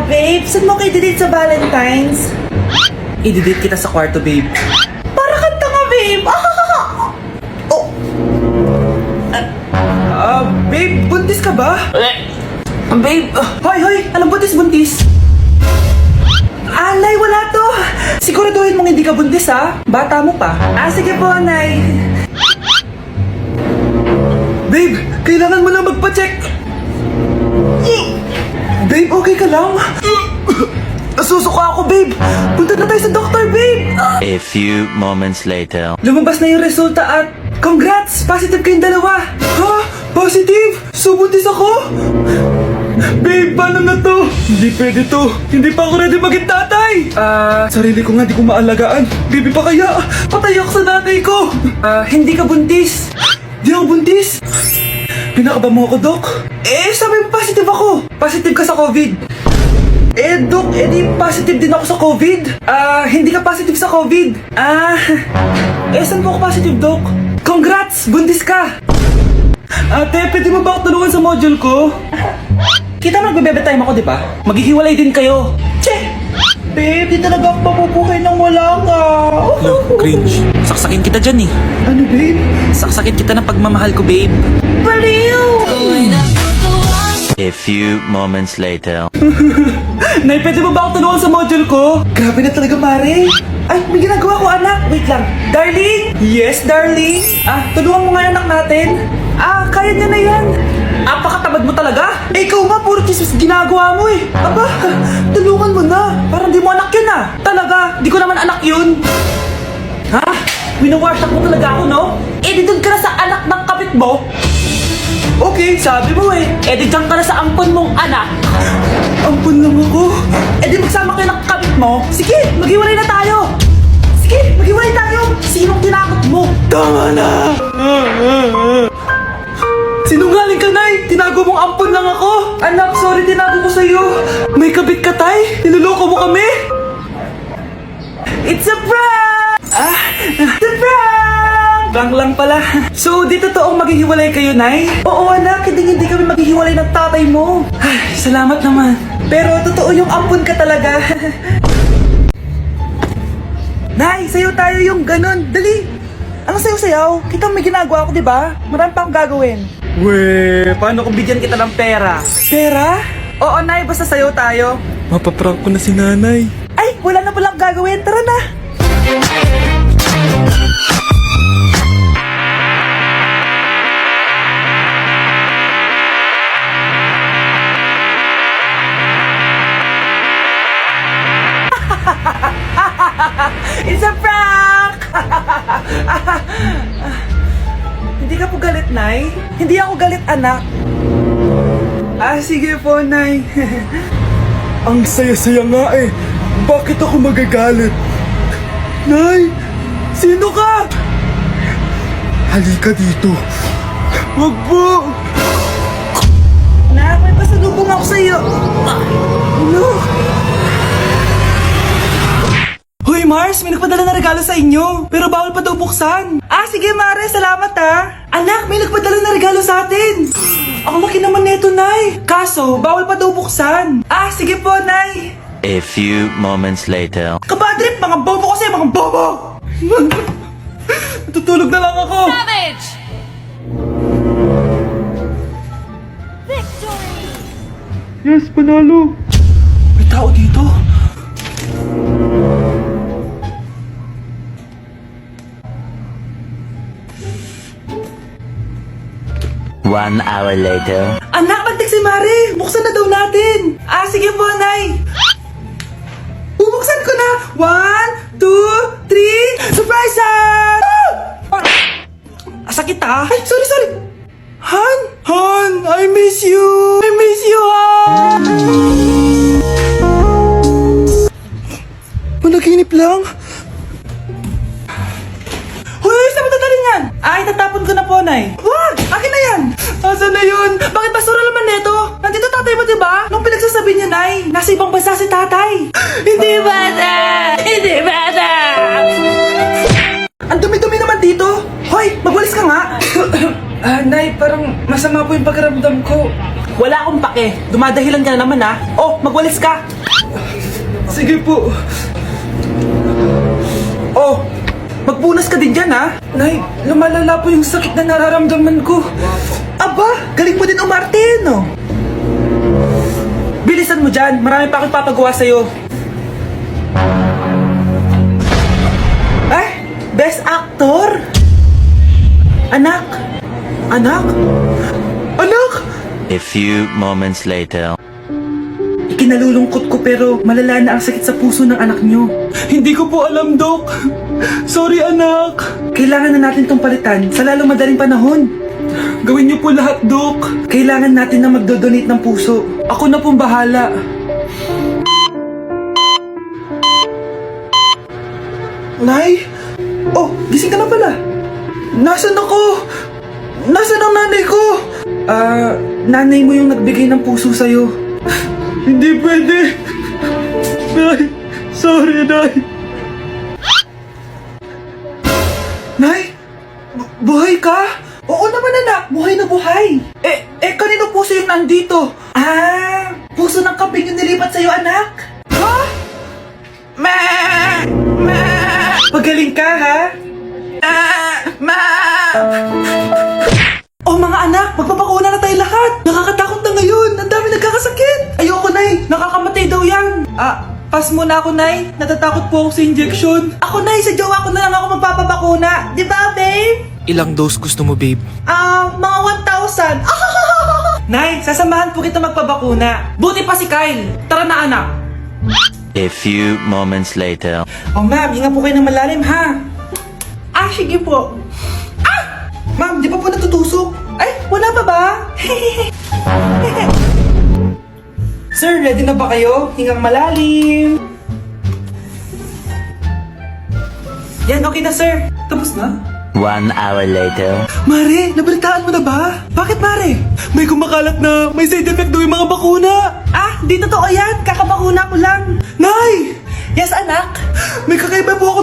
babe, saan mo kayo delete sa Valentine's? I-delete kita sa kwarto, babe. Para kang tanga, babe! Oh! Babe, buntis ka ba? Babe! Hoy! Anong buntis? Alay, wala to! Siguraduhin mong hindi ka buntis, ha? Bata mo pa. Sige po, Nay. Babe, kailangan mo lang magpa-check. Babe, okay ka lang? Nasusuka ako, babe. Punta na tayo sa doktor, babe. A few moments later. Lumabas na yung resulta at congrats! Positive kayong dalawa. Ha? Positive? So buntis ako? Babe, paano na to? Hindi pwede to. Hindi pa ako ready maging tatay. Sarili ko nga di ko maalagaan. Baby pa kaya? Patay ako sa nanay ko. Hindi ka buntis. Di ako buntis. Pinakaba mo ako, Dok? Sabi mo positive ako. Positive ka sa COVID. Dok, di positive din ako sa COVID. Hindi ka positive sa COVID. Saan po ako positive, Dok? Congrats! Buntis ka! Ate, pwede mo ba ako tulungan sa module ko? Kita magbebebe time ako, di ba? Maghihiwalay din kayo. Che! Babe, di talaga ako mapupuhay nang wala ka. Cringe. Saksakin kita dyan eh. Ano, babe? Saksakin kita ng pagmamahal ko, babe. Baliw! A few moments later. Nay, pwede mo ba ako tulungan sa module ko? Grabe na talaga, Mare. Ay, may ginagawa ko, anak. Wait lang. Darling? Yes, darling? Tulungan mo nga yung anak natin. Kaya niya na yan. Apakatamad mo talaga. Ikaw nga, puro chismis ginagawa mo eh. Aba, tulungan mo na. Parang di mo anak yun Talaga, di ko naman anak yun. Ha? Winawarsak mo talaga ako, no? Di doon ka na sa anak ng kapit mo. Okay, sabi mo eh. Di dyan ka na sa ampon mong anak. Ampon lang ako. Di magsama kayo ng kapit mo. Sige, maghiwalay na tayo. Sige, maghiwalay tayo. Sinong tinakot mo? Tama na. Sinungaling ka, Nay! Tinago mong ampon lang ako! Anak, sorry, tinago ko sa'yo! May kabit ka, Tay? Niloloko mo kami? It's a prank! It's a prank! Prank lang pala. So, di totoong maghihiwalay kayo, Nay? Oo, anak. Hindi kami maghihiwalay ng tatay mo. Ay, salamat naman. Pero totoo yung ampon ka talaga. Nay, sayo tayo yung ganun. Dali! Ano sayo-sayaw? Kita may ginagawa ko, di ba? Marami pa akong gagawin. Weh, paano kung bigyan kita ng pera? Pera? Oo, Nay, basta sayo tayo. Mapaprank ko na si nanay. Ay, wala na palang gagawin. Tara na! It's a prank! Hindi ka po galit, Nay? Hindi ako galit, anak. Sige po, Nay. Ang saya-saya nga eh. Bakit ako magagalit? Nay! Sino ka? Halika dito. Wag po! Nak, may pasalubong ako sa'yo. No! Hoy, Mars! May nagpadala na regalo sa inyo. Pero bawal pa daw buksan. Sige, Mare. Salamat, ha. Anak, may nagpadala na regalo sa atin. Ang laki naman neto, Nay. Kaso, bawal pa daw buksan. Sige po, Nay. A few moments later. Kabadrip, mga bobo kasi, mga bobo! Tutulog na lang ako. Savage! Yes, panalo. May tao dito. One hour later. Anak, nagtik si Mare. Buksan na daw natin. Sige po, Nay. Bubuksan ko na. 1, 2, 3. Surprise! Sakit Ay, sorry. Han! Han! I miss you! I miss you, Han! Managinip lang? Hoy, saan mo dadalhin yan? Tatapon ko na po, Nay. Wag! Akin na yan! Asan na yun? Bakit basura naman neto? Nandito tatay mo, diba? Nung pinagsasabi niya, Nay, nasa ibang bansa si tatay. Hindi bata! Hindi bata! Ang dumi-dumi naman dito. Hoy, magwalis ka nga. Nay, parang masama po yung pakiramdam ko. Wala akong pake. Dumadahilan ka na naman, ha? Oh, magwalis ka. Sige po. Oh, magpunas ka din dyan, ha? Nay, lumalala po yung sakit na nararamdaman ko. Aba, galing mo din umarte, no? Bilisan mo dyan, marami pa akong papagawa sa'yo. Ay, best actor? Anak? Anak? Anak? A few moments later. Ikinalulungkot ko pero malala na ang sakit sa puso ng anak nyo. Hindi ko po alam, Dok. Sorry, anak. Kailangan na natin tong palitan sa lalong madaling panahon. Gawin niyo po lahat, Dok. Kailangan natin na magdodonate ng puso. Ako na pong bahala. Nay? Oh, gising ka na pala. Nasaan ako? Nasaan ang nanay ko? Nanay mo yung nagbigay ng puso sa'yo. Hindi pwede. Nay, sorry, Nay. Nay? Buhay ka? Oo naman anak, buhay na buhay. Kanino puso yung nandito? Puso ng kambing yung nilipat sa'yo anak. Ha? Ma! Ma! Pagaling ka ha? Oh mga anak, magpapakuna na tayo lahat. Nakakatakot na ngayon, ang dami nagkakasakit. Ayoko nay, nakakamatay daw yan. Pass muna ako, Nay. Natatakot po ako sa injection. Ako nay, sa jowa ko na lang ako magpapabakuna. Di ba babe? Ilang dose gusto mo, babe? Mga 1,000. Nay, sasamahan po kita magpabakuna. Buti pa si Kyle. Tara na, anak. A few moments later. Oh ma'am, hinga po kayo ng malalim ha. Sige po. Ma'am, di pa po natutusok? Ay, wala pa ba? Sir, ready na ba kayo? Hingang malalim. Yan, okay na sir. Tapos na? 1 hour later. Mare, nabalitaan mo na ba? Bakit Mare? May kumakalat na may side effect daw yung mga bakuna. Di totoo yan. Kakabakuna ko lang. Nay! Yes, anak. May kakaiba po